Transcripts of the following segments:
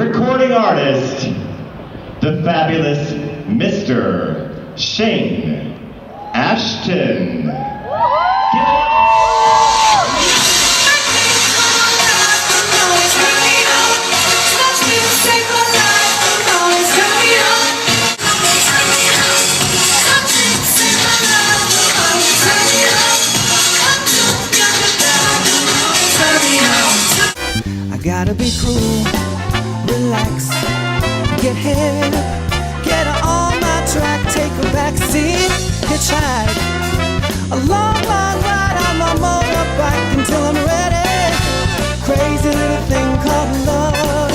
recording artist, the fabulous Mr. Shane Ashton. Give it up. Gotta be cool, relax, get hip, get her on my track, take a back seat, hitchhike, a long, long ride on my motorbike until I'm ready. Crazy little thing called love,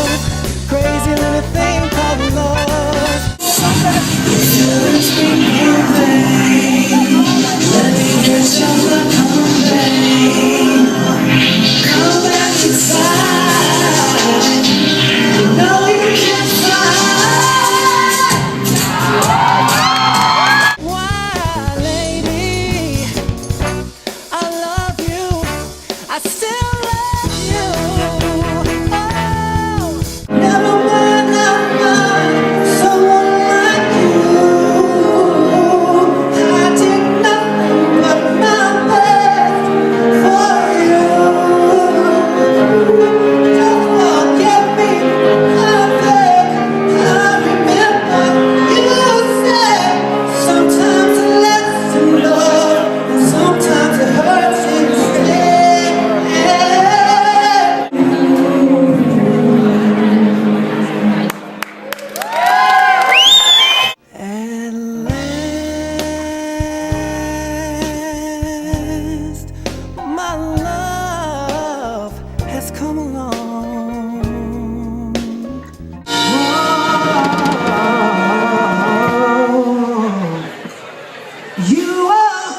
crazy little thing called love. Let me get your come back inside. No, you can't fly. Why, lady? I love you. I still love you. Oh, never mind, someone like you. I did nothing but my best for you. Just forget me. Come along. You are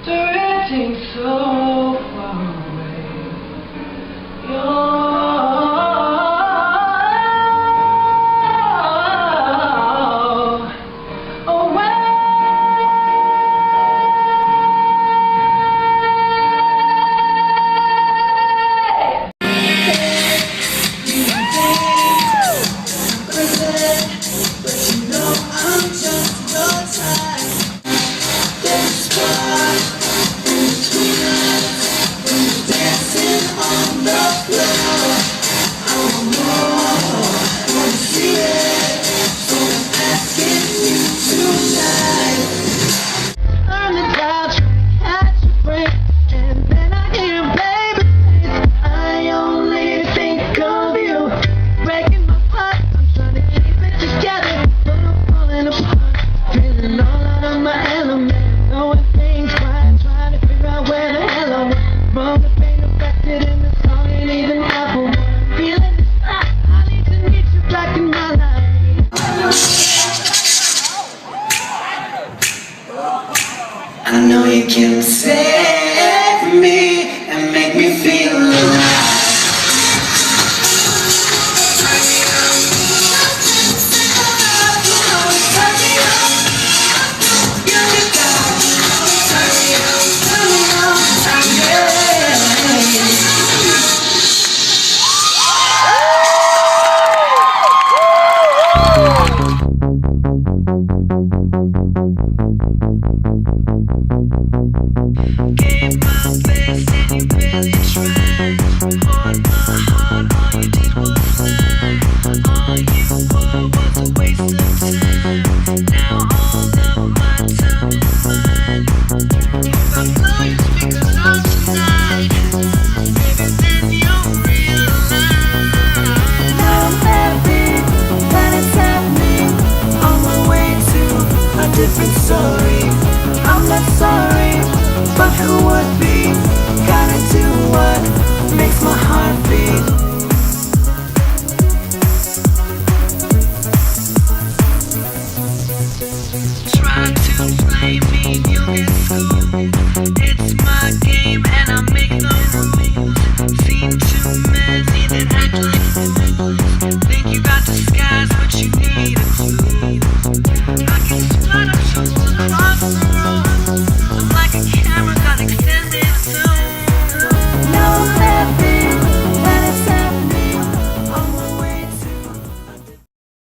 directing so far away. You're I know you can save me and make me feel alive. but who would be